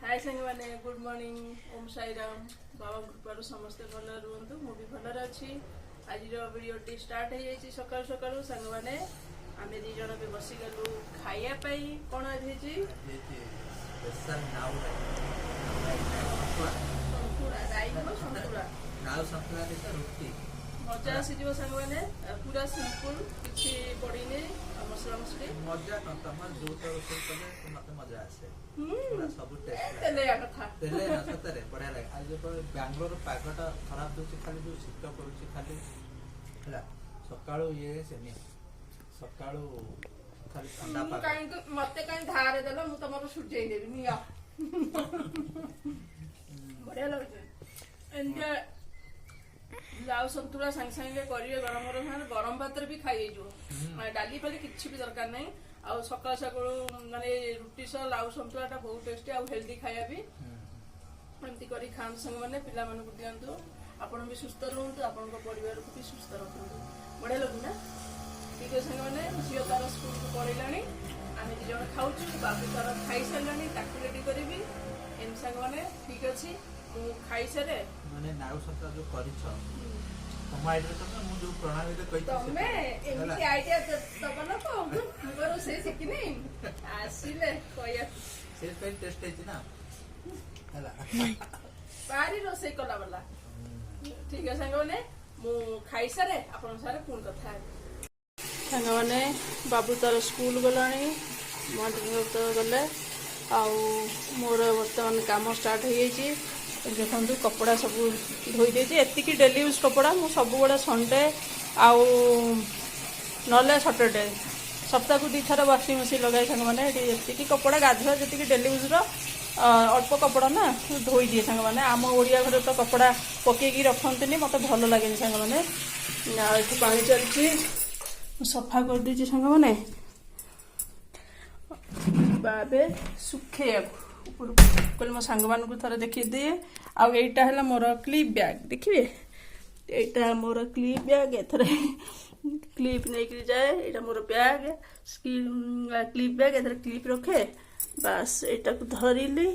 हाय संग मैंने good morning ओम साई राम बाबा कृपार समस्ते भल रुहतु मु भी भलर अच्छी आज वीडियो स्टार्ट हो जाइए सकाल सकाल सांग मैंने आम दी जन भी बसीगलु खाइापी कौन मजा आसीज सांग मैंने पूरा सिंपल किसी पड़नी मसला मसली मजा न तमर जो तो रोषेई कले मते मजा आसे पूरा सब टेस्ट तेले कथा तेले न सतरे बढ़िया लागे आज जो बेंगलोर पागटा खराब दोची खाली जो शीत करूची खाली हला सकाळो ये सेमी सकाळो खाली ठंडा पाग काई मते काई धारे देलो मु तमरो सुजै देबी निया बढ़िया लागे एंड लाउ संतुला संग संगे करिए गरम गरम भात भी खाई जो डाली फाली किसी भी दरकार नहीं आ सकाल सकाल माने रुटी सह लाउ संतुला बहुत टेस्टी आ हेल्दी खाया भी एमती करी खान संग माने पिला मानकु दियंतु आपण भी सुस्थ रहंतु आपण को परिवार को भी सुस्थ रखंतु बढ़िया लगु ना ठीक है संग माने झियो तार स्कूल को पळैलानी आमे दी जण खाउछु बाबू तार खाई सारलानी ताकु रेडी करबी एम संग माने ठीक अछि मु खाई सारे माने नाउ संतुला जो करिछ तम आइडिया तो मु जो प्रणाली रे कहि तमे एमती आइडिया तबन को मगर से सिकिनी आसीले कोया से पे टेस्ट है ना हला बारी रोसे कला वाला ठीक है संग माने मु खाई सारे आपन सारे फोन कथा संग माने बाबू तार स्कूल गलानी मॉर्निंग तो गले आउ मोर वर्तमान काम स्टार्ट हो जाइए देखु कपड़ा सब धोई देती एतिकी डेली यूज कपड़ा मु सब गुड़ा संडे आउ ना सटरडे सप्ताह को 2 थर वाशिंग मशीन लगाए सांग मैंने ये कपड़ा गाधुआ जी डेली यूज अल्प कपड़ा ना धोई दिए सांग मैंने आम ओडिया घर तो कपड़ा पकईकी रखते मत भल लगे सांग मैंने पा चलती सफा कर दीजिए सांग मैंने बाबे सुखे कहले मो सांग मान को थोड़ा देखी दिए आउ एटा है मोर क्लिप बैग देखिए एटा मोर क्लिप बैग एथरे क्लिप नहीं जाए एटा मोर बैग क्लिप बैग एथरे क्लिप रखे बस एटा को धरिली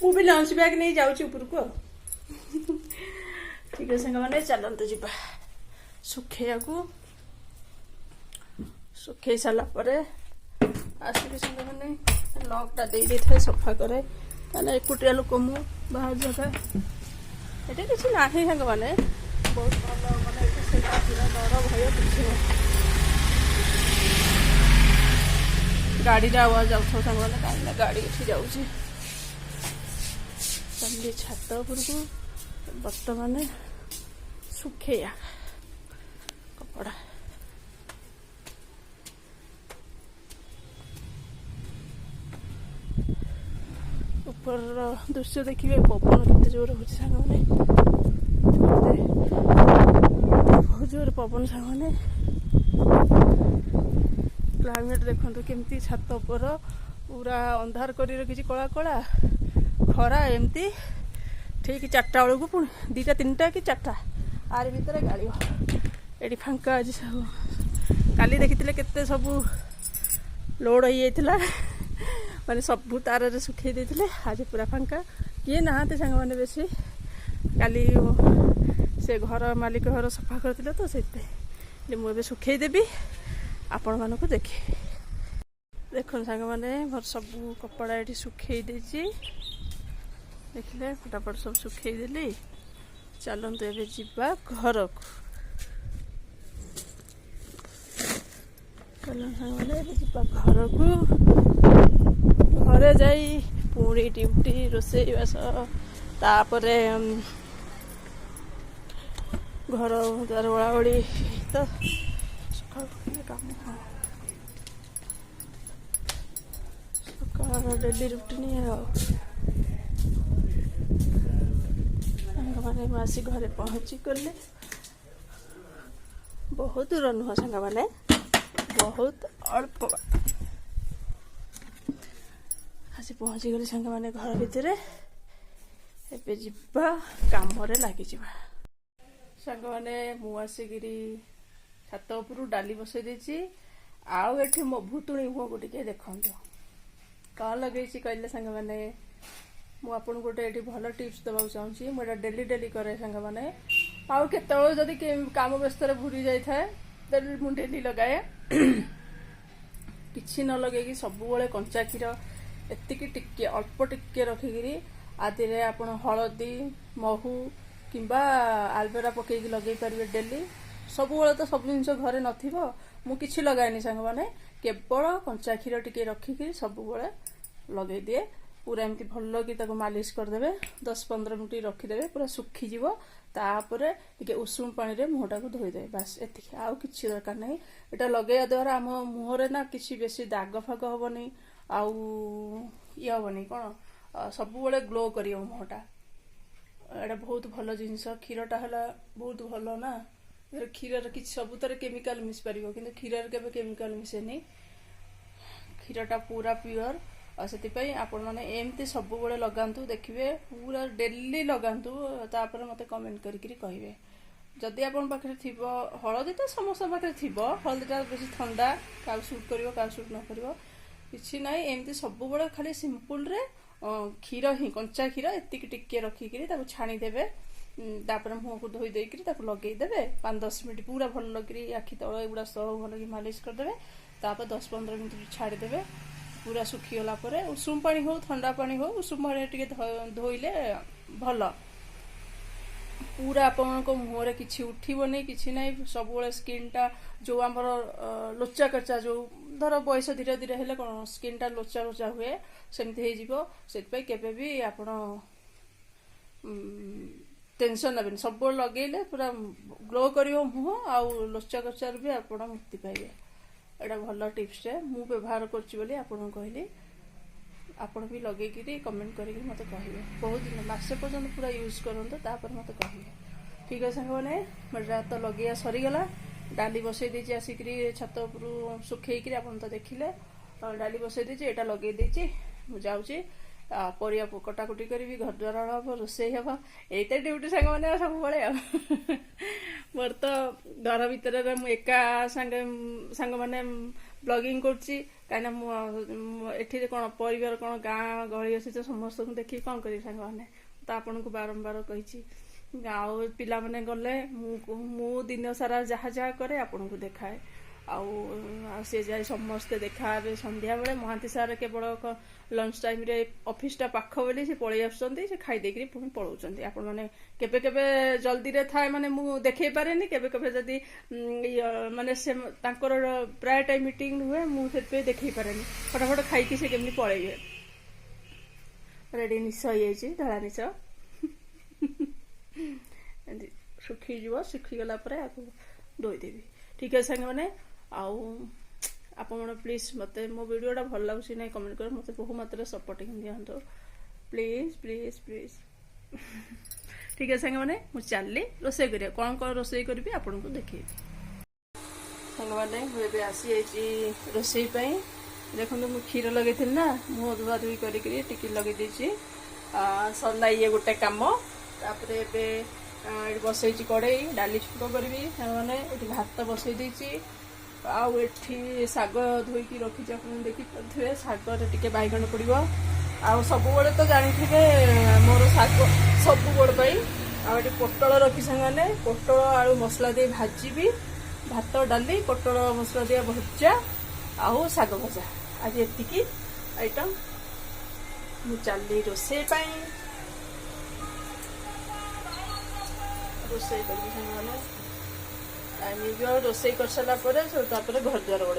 मु भी लंच बैग नहीं जाऊँ ऊपर को ठीक है संग माने चलते जीवा सुखे सुखे सारा पर आसिक संग माने लकटा दे दे सफा करे मैंने एकुटिया लोक मु बाहर जगह ये किसी ना सांग मैंने बहुत भल मैंने डर भय किसी गाड़ी आवाज जाऊ सांग मैंने कहीं गाड़ी ये जाऊँगी चलिए छात उपरकू बर्तमान सुखे कपड़ा ऊपर दृश्य देखिए पवन केते जोर हो सांग मैंने बहुत जोर पवन सांग मैंने क्लाइमेट देखो केमती छात पर पूरा अंधार कर रखी कला कला खरा एमती ठीक 4टा बेलू पुणी 2टा 3टा कि 4टा आर भितर गाड़ो ये फांका आज सब काली देखी केते सब लोड हो जाता माने सबू तार सुखे देते आज पूरा फांका किए नहाते सांग मैंने बेसी काली से घर मालिक घर सफा करते तो से मुझे सुखेदेवी आपण मानक देखे देख सांग मैंने मोर सबू कपड़ा ये सुखे देखिले फटाफट सब सुखेदेली चलते ए जा घर को चल सांग मैंने जा घर को घरे जाई पुणी ड्यूटी रोषेई बास तापरे घर द्वार ओଳାଓଳି तो काम सकाल डेली रुटीन मैंने आसी घरे पहुँची गले बहुत दूर नुह सांग मैंने बहुत अल्प आसी पहुँची गली सांग मैंने घर भितर एबे जिबा काम लगी सांग मैंने मुसिकी छात उपर डाली बसई देती आउ एठी मो भुतुणी मुह को टिके देखंतु कौन लगे कहले सांग मैंने मु आपन गोटे ये भल टिप्स देवा चाहूँगी मुझे डेली डेली करे सांग मैंने आउ केतବେଳେ जदि काम व्यस्त भूरी जाए मु डेली लगाए किसी न लगे सबुबले कंचा क्षीर एतिकी टिके अल्प टिके रखिकी आदि आप हलदी महू किंबा आलवेरा पकईकि लगे पारे डेली सबुबले तो सब जिन घरे नु कि लगाएनि सांग मैंने केवल कंचा क्षीर टिके रखिकी सबुबले लगे दिए पूरा एमती भल कि मालिश करदे 10-15 मिनट रखिदे पूरा सुखीज तापर टे उषुम पानी रे मुहटा को धोईदे बास एति आउ किछि दरकार नहीं एटा लगेया द्वारा आम मुहरे ना किछि बेसी दाग फाग हबनी आउ ये हबनी कौन सबुबले ग्लो करियो मुहटा एटा बहुत भल जिनस क्षीरटा हला बहुत भल ना क्षीर कि सबुतर केमिकल मिस पारिबो किंतु क्षीर केबे केमिकल मिसेनी क्षीरटा पूरा प्योर और से आपण मैंने एमती सब बड़े लगातु देखिए पूरा डेली लगातु तापर मते कमेंट करिकरी कहिवे जदि आपण पाखे थी हलदी तो समस्त पाखे थी हलदीटा बेसी ठंडा क्या सुट करिवो क्या सुट न करिवो किछि नाही एमती सब बड़े खाली सिंपल रे क्षीर ही कंचा क्षीर एतिक टिके रखिकरी ताको छाणी देबे तापर मुह को धोई देकरी ताको लगेई देबे 5-10 मिनिट पूरा भल लगी आखि तळ एगुडा सब भल मालिश कर देबे तापर 10-15 मिनिट छाड़ी देबे पूरा सुखीगला उषुम पानी हो ठंडा पानी हो उषुम पानी टे धोइले भल पूरा आपण मुहरे किसी उठबनी कि ना सब स्किन टा जो आमर लोचा कचा जो धर बयस धीरे धीरे हेले कौन स्किन टा लोचा लोचा हुए सेमती से केबे भी आपण टेंशन नबेन सब लगेले पूरा ग्लो करिवो मुह आउ लोचा कचार भी आपण मुक्ति पाइबे एटा भल टिप्स मु व्यवहार करछि आपन कहली आपण भी लगे कमेंट करके मत कहे बहुत दिन मासे पर्यंत पूरा यूज करते तापर मत कहे ठीक है सांग मैंने मेरा तो लगे सरीगला डाली बसई देछि आसिक छत उपर सुखेक आप तो देखिले डाली बसई देछि एटा लगे देछि मु जाउछि परिया कटाकुटी करी घर द्वार हम रोषे हम यही ड्यूटी सांग मैंने सब बड़े मोर तो घर भितर एका सांग मैंने ब्लॉगिंग करछि काइना एठी कौन परिवार कौन गाँ गहली अच्छी तो समस्त देखिए कौन करी सांग मैंने तो आपन को बारंबार कही गाँव पिला माने गले मु दिन सारा जहाँ जहाँ करे आपन को देखाए आउ सी जाए समस्ते देखा संध्या बेले महांती सार केवल लंच टाइम रे ऑफिस टा पाख बोली से पळै आसुचंती से खाई देकरी पुणी पळौचंती आपण माने केबे केबे जल्दी रे थाए माने मु देखै पारेनी केबे केबे जदी माने से तांकर प्राय टाइम मीटिंग हुए मु सेते देखै पारेनी फटाफट खाई कि से केमनी पळैबे रेडी निस होई छि धळा निस सुखी जीव सुखी गला परे आको धोई देबी ठीक है संग माने आउ आपण प्लीज मत मो वीडियोटा भल लगुच ना कमेंट कर मत बहु मात्रा सपोर्टिंग दिखाँ प्लीज प्लीज प्लीज ठीक है सांग मैंने मुझे चलली रोसे कर कौन कौन रोसे करी आपन को देखे सांग मैंने मुझे आसी रोसे देखो मुझे क्षीर लगे ना मुँह धुआ धुई कर लगे सरला ये गोटे कम बसई कड़े डाली छुक करी मैंने भात बसई देती आउ एठी शाग धोईकी रखी देखी पारे शाग टे बैगण पड़ो आउ सब तो जानी मोर शाग सब बड़े पोटल रखी सामने पोटल आलू मसला दे भाजी भात डाली पोटल मसला दिया भजा आउ शाग भजा आज एतिकी आइटम मु चलली रोसे रोसे कर रोसे कर सारा घर द्वार ओढ़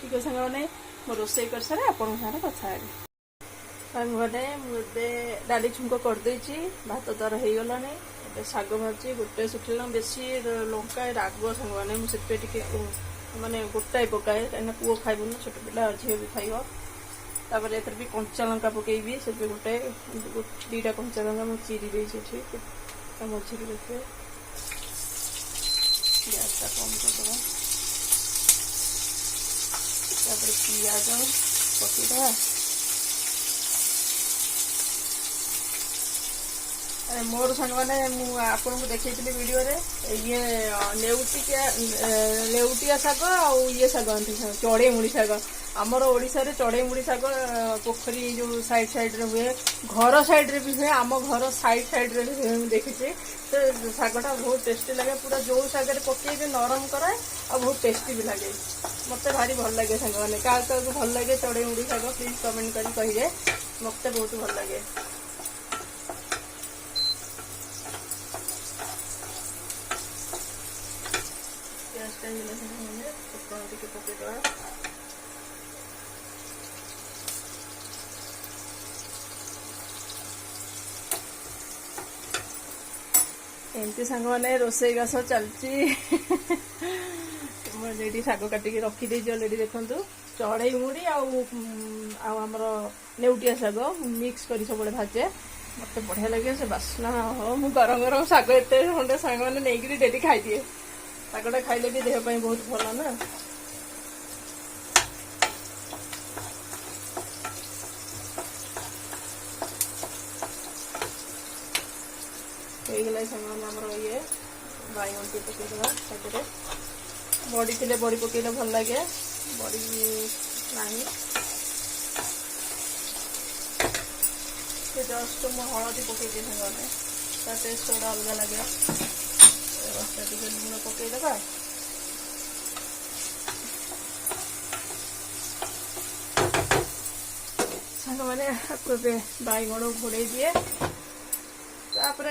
ठीक है सांग मैंने मो रोसे कर सारे आपन सारे कथा सांग मैंने मुझे डाली छुंक करदे भात तार हो गलानी शाग भाजी गोटे सुखिला बेसी लंका राग सांग मैंने मुझे माने गोटाए पकाए कहीं पुओ खाइबन छोट पिला झील भी खाइब तापर एथर भी कंचा लंका पकईबी से गोटे 2टा कंचा लंका मुझे चिरी देती मझे रखिए गैसटा कम करदे पियाज पकईदा मोर सांग मैंने आपको देखी वीडियो रे ये नेउटिया शाग ये शाग चढ़ई मुड़ी शाग आमर ओडिशा रे चढ़ई मुड़ी शाग पोखरी जो साइड साइड रे हुए घर साइड रे भी हुए आम घर साइड रे भी हुए देखी तो शागटा बहुत टेस्टी लगे पूरा जो शाग पकई नरम कराए और बहुत टेस्टी भी लगे मत भारी भल लगे सांग मैंने क्या भल लगे चढ़ई मुड़ी शाग प्लीज कमेंट कर कहे मत बहुत भल लगे एमती सांग मैंने रोसई बास चलती शाग काटिकी रखीदे अलरेडी देखु चढ़ई मुड़ी आमर नेउटिया शाग मिक्स कर सब भाजे मत बढ़िया लगे से बास्ना हो मु गरम गरम शाग एत खंडे सांग मैंने नहीं डेली खाई दिए शागटा खाइले भी देह बहुत भल ना आमर ये बैगन टी पकईदे शागे बड़ी थे बड़ी पकईले भल लगे बड़ी नहीं जस्ट मु हलदी पकई दिए सामने टेस्ट गोटा अलग लगे लुण पकईदे सांग मैंने बैगण घोड़े दिए तापर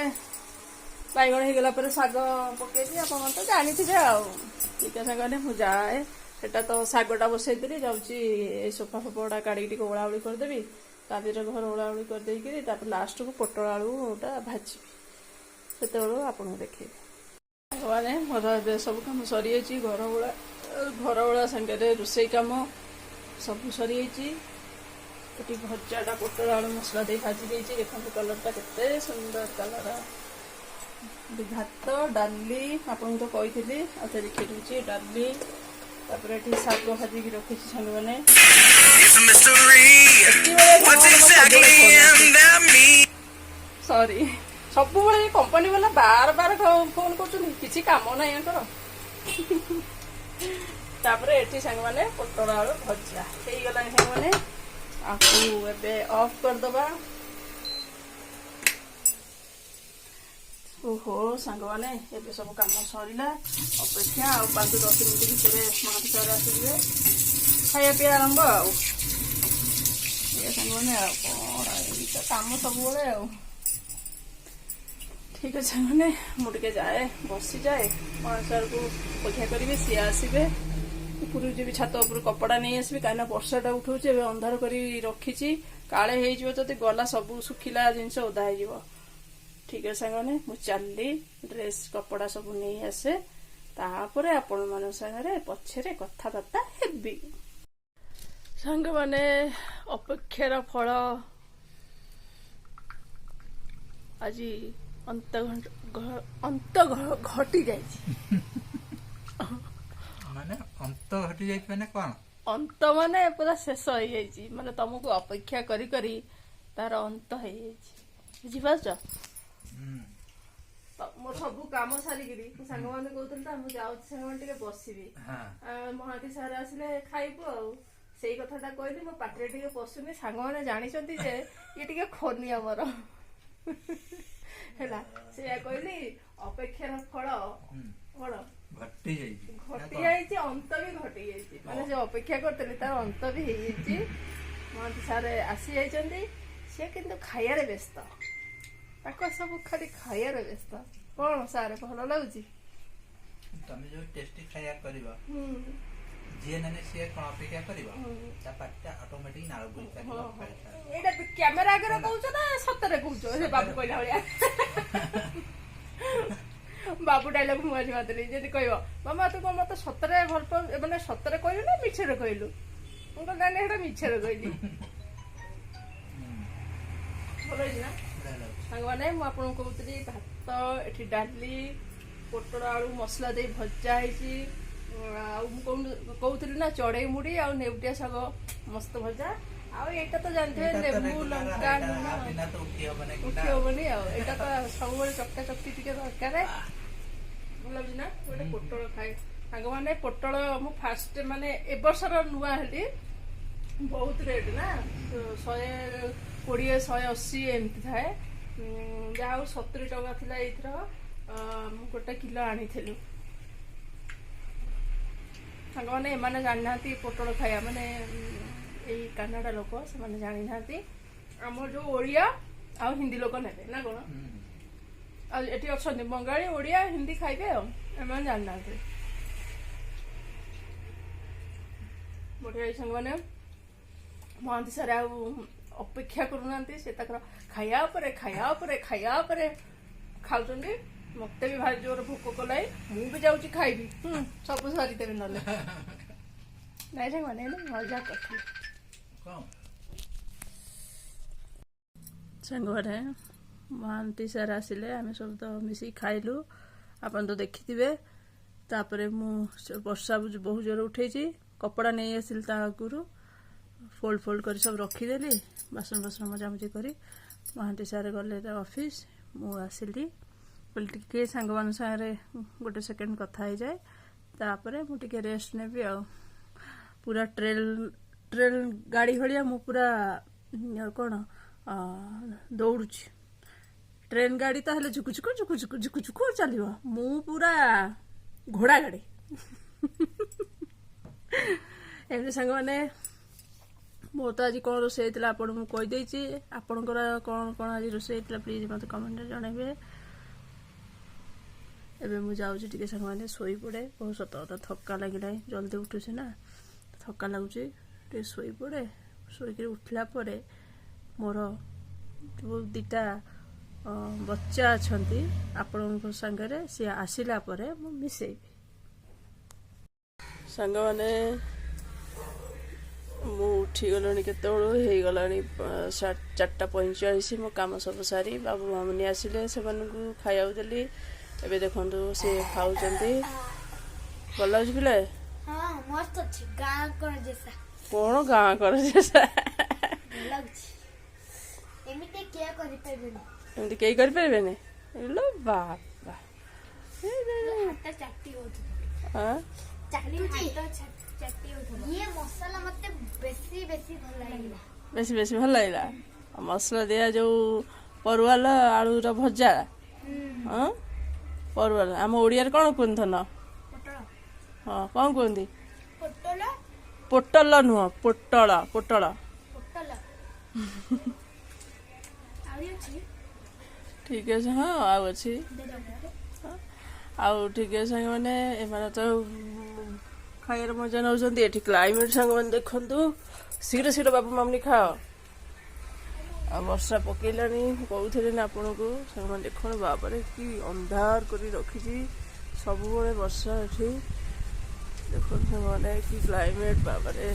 बैगण होगला शाग पकई दिए आप तो जानी थे ठीक है सांगे मुझे जाए सेटा तो शागटा बसई जाऊँगी सोफा फोफा काढ़ी ओलाउली करदेवी ता भर घर ओलाउली करदेकि लास्ट को पोटल आलूटा भाजी से आपको देखे मैंने मोर सब कम सरी घर ओला सांगे रोसई कम सब सरी भजाटा पोटल आलू मसला दे भाजी देखते कलरटा के सुंदर कलर भात डाली आपको तो कही देखी दूसरी डाली शाग भाजिकी रखी सांग मैंने सॉरी सब कंपनी वाला बार बार फोन कर कम ना ये सांग मैंने पोटल आलू भजा हो गला सांग मैंने आपको ऑफ करदबा ओहो सांग मैंने ये सब कम सरला अपेक्षा 5-10 मिनट भितर महांती सर आसवे खाया पी आरंभ सांग मैंने कम सब ठीक अच्छे मैंने मुझे जाए बसी जाए महांती सर को अपेक्षा करेंगे सी आसवे ऊपर जी छात उपर कपड़ा नहीं आसबि कहीं वर्षाटा उठाऊे अंधार कर रखी काले हो गला सब सुखिला जिनस ओदा हो ठीक है सांगने मु चली ड्रेस कपड़ा सब नहीं आसे तापर आपण मान सागर पछरे कथबार्ता हेबी सांग माने अपेक्षार फल आज अंत घटी जाए माने अंत घटी जाए माने कौन अंत माने पूरा शेष हो जाए माने तुमको अपेक्षा करी करी तार अंत हो बुझीपार मोर सब कम सारिकी सांग मैंने कहते जाऊँगी बसबी महांती सार आसिले खाइबू से कथा कहली मो पाटे टे पशुनी सांग मैंने जानते ये टे खोनी आमर है कहली अपेक्षार फल कौन घटी जाए अंत भी घटी जाए माने जो अपेक्षा करते तार अंत भी हो महांती सार आसी जाइए सी किंतु खाइबार व्यस्त सब खाली खाइबार व्यस्त कौन सारे भल लगुच तुम जो टेस्टी खाया करबा जी नाने से कोन अपेक्षा करबा ता पाटा ऑटोमेटिक नाळ बुल करबा एटा कैमरा आगे कहउछ ना सतरे कहउछ से बाबू कहला भलिया बाबू डायलॉग मज मातली जदी कहबो मामा तू मत सतरे भल माने सतरे कहलु ना मिछरे कहलु मु तो गाने हेटा मिछरे कहली भलै ना सांगने मुझे कहती भात एठी डाली पोटल आलू मसला दे भजा कहती ना चढ़ई मुड़ी आ नेउटिया शाग मस्त भजा ଆଉ ଏଇଟା ତ ଜାଣିଥିବେ ଲେମ୍ବୁ ଲଙ୍କା ଲୁଣ ବିନା ତ ଉଠି ହବନି ଉଠି ହବନି ଆଉ ଏଇଟା ତ ସବୁବେଳେ ଚକଟା ଚକଟି ଟିକେ ଦରକାର। ଭଲ ଲାଗୁଛି ନା ଗୋଟେ ପୋଟଳ ଖାଏ ସାଙ୍ଗମାନେ। ପୋଟଳ ମୁଁ ଫାଷ୍ଟ ମାନେ ଏ ବର୍ଷର ନୂଆ ହେଲି, ବହୁତ ରେଟ୍ ନା 120 180 ଏମିତି ଥାଏ। ଯାହା ହଉ 70 ଟଙ୍କା ଥିଲା ଏଇଥର ମୁଁ ଗୋଟେ କିଲୋ ଆଣିଥିଲୁ। ସାଙ୍ଗମାନେ ଏମାନେ ଜାଣିନାହାନ୍ତି ପୋଟଳ ଖାଇବା, ମାନେ ଏଇ କାନାଡା ଲୋକ ସେମାନେ ଜାଣିନାହାନ୍ତି। ଆମର ଯୋଉ ଓଡ଼ିଆ ଆଉ ହିନ୍ଦୀ ଲୋକ ନେବେ ନା କଣ, ଆଉ ଏଠି ଅଛନ୍ତି ବଙ୍ଗାଳୀ ଓଡ଼ିଆ ହିନ୍ଦୀ ଖାଇବେ ଆଉ ଏମାନେ ଜାଣିନାହାନ୍ତି। ବଢିଆ ସାଙ୍ଗମାନେ ମହାନ୍ତି ସାର୍ ଆଉ ଅପେକ୍ଷା କରୁନାହାନ୍ତି, ସେ ତାଙ୍କର ଖାଇବା ଉପରେ ଖାଇବା ଉପରେ ଖାଇବା ଉପରେ ଖାଉଛନ୍ତି। ମତେ ବି ଭାରି ଜୋର ଭୋକ କଲାଇ, ମୁଁ ବି ଯାଉଛି ଖାଇବି। ସବୁ ସାରିଦେବେ ନହେଲେ ନାଇଁ ସାଙ୍ଗମାନେ ମଜା କରିଥିଲି। ସାଙ୍ଗମାନେ ମହାନ୍ତି ସାର୍ ଆସିଲେ ଆମେ ସବୁ ତ ମିଶିକି ଖାଇଲୁ, ଆପଣ ତ ଦେଖିଥିବେ। ତାପରେ ମୁଁ ବର୍ଷା ବହୁତ ଜୋର ଉଠେଇଛି, କପଡ଼ା ନେଇ ଆସିଲି ତା ଆଗରୁ ଫୋଲ୍ଡ କରି ସବୁ ରଖିଦେଲି, ବାସନ ମଜାମଜି କରି। ମହାନ୍ତି ସାର୍ ଗଲେ ତା ଅଫିସ୍, ମୁଁ ଆସିଲି ବୋଲି ଟିକେ ସାଙ୍ଗମାନଙ୍କ ସାଙ୍ଗରେ ଗୋଟେ ସେକେଣ୍ଡ କଥା ହେଇଯାଏ, ତାପରେ ମୁଁ ଟିକେ ରେଷ୍ଟ ନେବି ଆଉ। ପୁରା ଟ୍ରେନ୍ ଗାଡ଼ି ଭଳିଆ ମୁଁ ପୁରା କ'ଣ ଦୌଡ଼ୁଛି। ଟ୍ରେନ୍ ଗାଡ଼ି ତ ହେଲେ ଝୁକୁ ଚାଲିବ, ମୁଁ ପୁରା ଘୋଡ଼ା ଗାଡ଼ି। ଏମିତି ସାଙ୍ଗମାନେ ମୋର ତ ଆଜି କ'ଣ ରୋଷେଇ ହେଇଥିଲା ଆପଣଙ୍କୁ ମୁଁ କହିଦେଇଛି। ଆପଣଙ୍କର କ'ଣ ଆଜି ରୋଷେଇ ହେଇଥିଲା ପ୍ଲିଜ୍ ମୋତେ କମେଣ୍ଟରେ ଜଣାଇବେ। ଏବେ ମୁଁ ଯାଉଛି ଟିକେ ସାଙ୍ଗମାନେ ଶୋଇପଡ଼େ, ବହୁତ ସତ କଥା ଥକା ଲାଗିଲାଣି, ଜଲ୍ଦି ଉଠୁଛି ନା ଥକା ଲାଗୁଛି, ଟିକେ ଶୋଇପଡ଼େ। ଶୋଇକିରି ଉଠିଲା ପରେ ମୋର ଯେଉଁ ଦୁଇଟା ବଚ୍ଚା ଅଛନ୍ତି ଆପଣଙ୍କ ସାଙ୍ଗରେ, ସିଏ ଆସିଲା ପରେ ମୁଁ ମିଶେଇବି। ସାଙ୍ଗମାନେ ମୁଁ ଉଠିଗଲାଣି, କେତେବେଳୁ ହେଇଗଲାଣି 4:45। ମୋ କାମ ସବୁ ସାରି ବାବୁ ମାମୁନି ଆସିଲେ, ସେମାନଙ୍କୁ ଖାଇବାକୁ ଦେଲି। ଏବେ ଦେଖନ୍ତୁ ସେ ଖାଉଛନ୍ତି। ଭଲ ଲାଗୁଛି ପିଲା? କ'ଣ ଗାଁ କର ଏମିତି କେହି କରିପାରିବେନି? ବାବା ବେଶୀ ଭଲ ଲାଗିଲା। ମସଲା ଦିଆ ଯୋଉ ପରୁଆଲ ଆଳୁର ଭଜା, ହଁ ପରୁଆଲ ଆମ ଓଡ଼ିଆରେ କ'ଣ କୁହନ୍ତି ଧନ? ହଁ କ'ଣ କୁହନ୍ତି? ପୋଟଳ ନୁହଁ, ପୋଟଳ। ଠିକ ଅଛି, ହଁ ଆଉ ଅଛି, ଆଉ ଠିକ ଅଛି ସାଙ୍ଗମାନେ। ଏମାନେ ତ ଖାଇବାର ମଜା ନେଉଛନ୍ତି। ଏଠି କ୍ଲାଇମେଟ୍ ସାଙ୍ଗମାନେ ଦେଖନ୍ତୁ, ଶୀଘ୍ର ବାବୁ ମାମୁନି ଖାଅ। ଆଉ ବର୍ଷା ପକେଇଲାଣି, କହୁଥିଲି ନା ଆପଣଙ୍କୁ ସାଙ୍ଗମାନେ। ଦେଖନ୍ତୁ ବାବାରେ କି ଅନ୍ଧାର କରି ରଖିଛି, ସବୁବେଳେ ବର୍ଷା ଏଠି। ଦେଖନ୍ତୁ ସାଙ୍ଗମାନେ କି କ୍ଲାଇମେଟ୍, ବାବାରେ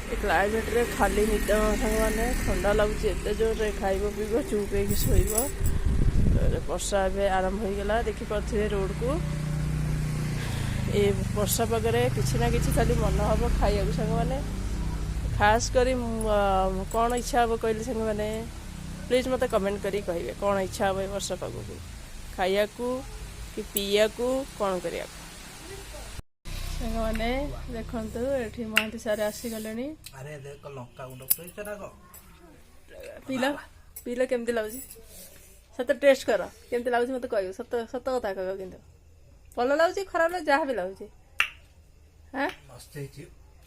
ଏ କ୍ଲାଇମେଟ୍ରେ ଖାଲି ନିଦ ସାଙ୍ଗମାନେ, ଥଣ୍ଡା ଲାଗୁଛି ଏତେ ଜୋରରେ। ଖାଇବ ପିଇବ ଚୁପ୍ ହେଇକି ଶୋଇବ। ବର୍ଷା ଏବେ ଆରମ୍ଭ ହେଇଗଲା, ଦେଖିପାରୁଥିବେ ରୋଡ଼କୁ। ଏ ବର୍ଷା ପାଗରେ କିଛି ନା କିଛି ଖାଲି ମନ ହବ ଖାଇବାକୁ ସାଙ୍ଗମାନେ। ଖାସ୍ କରି କ'ଣ ଇଚ୍ଛା ହବ କହିଲେ ସାଙ୍ଗମାନେ? ପ୍ଲିଜ୍ ମୋତେ କମେଣ୍ଟ କରି କହିବେ କ'ଣ ଇଚ୍ଛା ହବ ଏ ବର୍ଷା ପାଗକୁ, ଖାଇବାକୁ କି ପିଇବାକୁ, କ'ଣ କରିବାକୁ। ସାଙ୍ଗମାନେ ଦେଖନ୍ତୁ ଏଠି ମହାନ୍ତି ସାର୍ ଆସିଗଲେଣି। ପିଇଲ କେମିତି ଲାଗୁଛି? ସତ ଟେଷ୍ଟ କର, କେମିତି ଲାଗୁଛି ମୋତେ କହିବ। ସତ କଥା କହିବ, କିନ୍ତୁ ଭଲ ଲାଗୁଛି ଖରାପ ଲାଗୁଛି ଯାହା ବି ଲାଗୁଛି।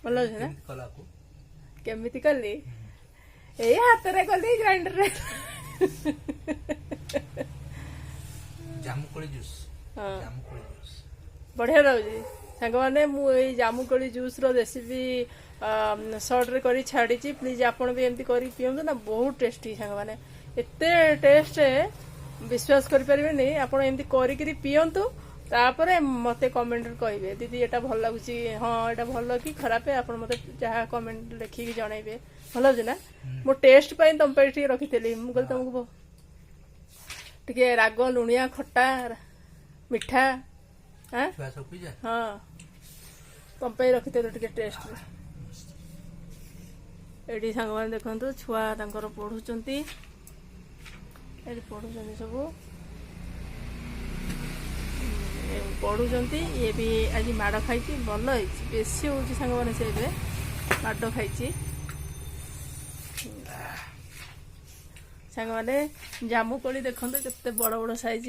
ଭଲ ଲାଗୁଛି ନା? କେମିତି କଲି? ଏଇ ହାତରେ କଲି, ଗ୍ରାଇଣ୍ଡରରେ। ବଢିଆ ଲାଗୁଛି ସାଙ୍ଗମାନେ। ମୁଁ ଏଇ ଜାମୁକୋଳି ଜୁସ୍ର ରେସିପି ସର୍ଟରେ କରି ଛାଡ଼ିଛି, ପ୍ଲିଜ୍ ଆପଣ ବି ଏମିତି କରି ପିଅନ୍ତୁ ନା, ବହୁତ ଟେଷ୍ଟି ସାଙ୍ଗମାନେ। ଏତେ ଟେଷ୍ଟ ବିଶ୍ୱାସ କରିପାରିବେନି। ଆପଣ ଏମିତି କରିକିରି ପିଅନ୍ତୁ, ତାପରେ ମୋତେ କମେଣ୍ଟରେ କହିବେ ଦିଦି ଏଇଟା ଭଲ ଲାଗୁଛି, ହଁ ଏଇଟା ଭଲ କି ଖରାପ, ଆପଣ ମୋତେ ଯାହା କମେଣ୍ଟ ଲେଖିକି ଜଣାଇବେ। ଭଲ ଲାଗୁଛି ନା? ମୁଁ ଟେଷ୍ଟ ପାଇଁ ତମ ପାଇଁ ଟିକେ ରଖିଥିଲି। ମୁଁ କହିଲି ତମକୁ ଟିକେ ରାଗ, ଲୁଣିଆ, ଖଟା, ମିଠା, ହଁ ତମ ପାଇଁ ରଖିଥିଲି ଟିକେ ଟେଷ୍ଟ। एठी सांग माने देखंतु छुआ तांकर पढुचंती एठी पढुचंती सब पढुचंती ये भी आज माड़ खाई भल बेसी होची सांग माने से बे माड़ खाई सांग माने जामुकोली देखंतु केते बड़ बड़ साइज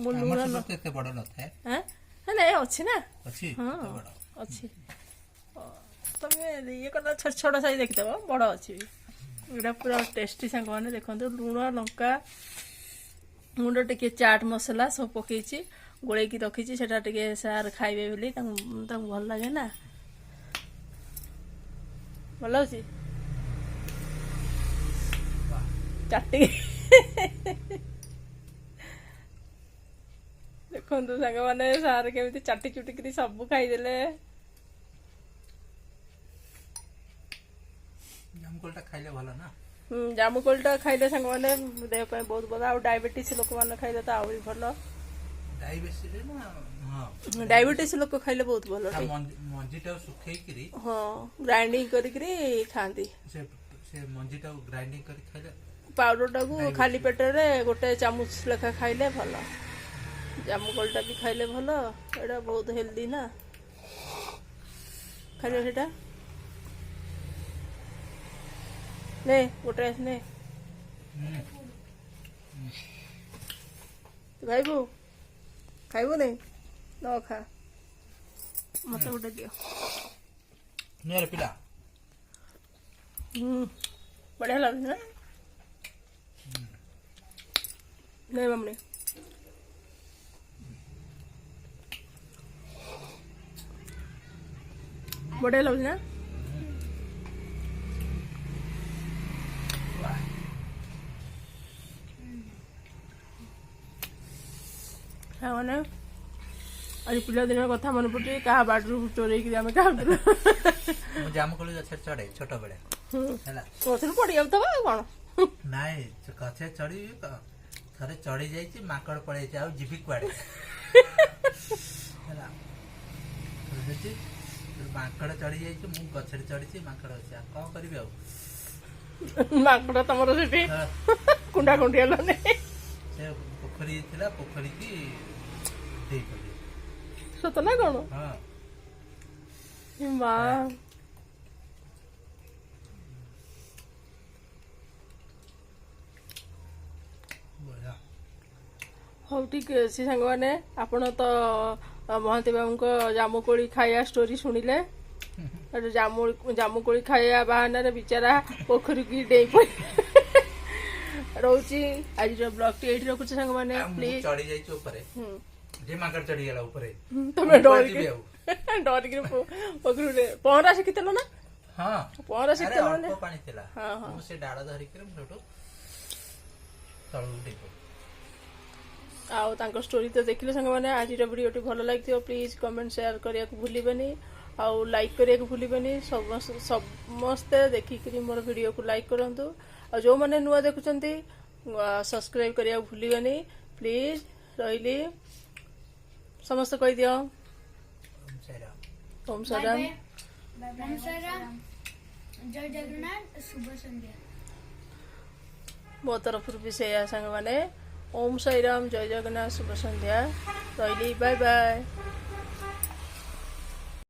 मुलुरा न केते बड़ नଥାଏ हां नहीं अच्छी ना अछि हाँ अच्छी तमे ये कला छोट छोट साइज देखिदब बड़ अच्छी एटा पूरा टेस्टी सांग माने देखंतु लूण लंका मुंड टिके चाट मसला सब पकेची गोळे की रखीची सेटा टिके सार खाइबे बोली तां भल लागे ना भल होची चाटी देखंतु सांग माने सार केमिति चाटी चुटी करी सब खाई देले जामुकोलटा खाइले भला ना जामुकोलटा खाइले सांग माने देह पे बहुत भल आ डायबिटीज लोक माने खाइले त आउरी भल डायबिटीज ना हां डायबिटीज लोक खाइले बहुत भल मंजीटा सुखै करी हां ग्राइंडिंग करी करी खांदी से मंजीटा ग्राइंडिंग करी खाइले पाउडर टाकू खाली पेटरे गोटे चामच लेखा खाइले भल जामुकोलटा भी खाइले भल एटा बहुत हेल्दी ना खाइले सेटा ने गोटे ने खाइबू खाइबू नहीं न खा मत गोटे दियो नेर पिला बढ़िया लागे ना नहीं मम्मी बढ़िया लागे ना ମାନେ ଆଜି ପିଲାଦିନର କଥା ମନେ ପଡୁଛି କାହା ବାଡିରୁ ଚୋରେଇକି ଆମେ ଖାଉଥିଲୁ ଜାମୁକୋଳି ଗଛରେ ଚଢେ ଛୋଟ ବେଳେ ହେଲା ଗଛରୁ ପଡି ଯାଉଥିବ ଆଉ କଣ ନାଇଁ ଗଛରେ ଚଢି ଥରେ ଚଢି ଯାଇଛି ମାଙ୍କଡ ପଳେଇଛି ଆଉ ଯିବି କୁଆଡେ ହେଲା ମାଙ୍କଡ ଚଢି ଯାଇଛି ମୁଁ ଗଛରେ ଚଢିଛି ମାଙ୍କଡ ଅଛି ଆଉ କଣ କରିବି ଆଉ ମାଙ୍କଡ ତମର ସେଠି କୁଣ୍ଡା କୁଣ୍ଡି ହେଲାନି ସେ ପୋଖରୀ ଥିଲା ପୋଖରୀ କି ଦେଇଥିଲି ସତ ନା କଣ ହଁ ମା ହଉ ଠିକ ଅଛି ସାଙ୍ଗମାନେ ଆପଣ ତ ମହାନ୍ତି ବାବୁଙ୍କ ଜାମୁକୋଳି ଖାଇବା ଷ୍ଟୋରି ଶୁଣିଲେ ଜାମୁକୋଳି ଖାଇବା ବାହାନାରେ ବିଚାରା ପୋଖରୀକି ଡେଇଁ ପଡି ରହୁଛି ଆଜିର ବ୍ଲଗଟି ଏଇଠି ରଖୁଛି ସାଙ୍ଗମାନେ ପ୍ଲିଜ ଚଢି ଯାଇଛି ଉପରେ ଯେ ମାଙ୍କଡ ଚଢିଗଲା ଉପରେ ତମେ ଡରିକି ପୋଖରୀରେ ପହଁରା ଶିଖିଥିଲ ନା ହଁ ପହଁରା ଶିଖିଥିଲ ଅଳ୍ପ ପାଣି ଥିଲା ମୁଁ ସେ ଡାଳ ଧରିକି ମୁଁ ସେଠୁ ତଳକୁ ଡେଇଁ ଆଉ ତାଙ୍କ ଷ୍ଟୋରି ତ ଦେଖିଲେ ସାଙ୍ଗମାନେ ଆଜିର ଭିଡ଼ିଓଟି ଭଲ ଲାଗିଥିବ ପ୍ଲିଜ କମେଣ୍ଟ ସେୟାର କରିବାକୁ ଭୁଲିବେନି ଆଉ ଲାଇକ୍ କରିବାକୁ ଭୁଲିବେନି ସମସ୍ତେ ଦେଖିକିରି ମୋର ଭିଡ଼ିଓକୁ ଲାଇକ୍ କରନ୍ତୁ ଆଉ ଯେଉଁମାନେ ନୂଆ ଦେଖୁଛନ୍ତି ସବସ୍କ୍ରାଇବ୍ କରିବାକୁ ଭୁଲିବେନି ପ୍ଲିଜ ରହିଲି ସମସ୍ତେ କହିଦିଅ ଓମ୍ ସାଇରାମ ଜୟ ଜଗନ୍ନାଥ ଶୁଭ ସନ୍ଧ୍ୟା ମୋ ତରଫରୁ ବି ସେଇଆ ସାଙ୍ଗମାନେ ओम साईराम जय जगन्नाथ शुभ संध्या रही बाय बाय।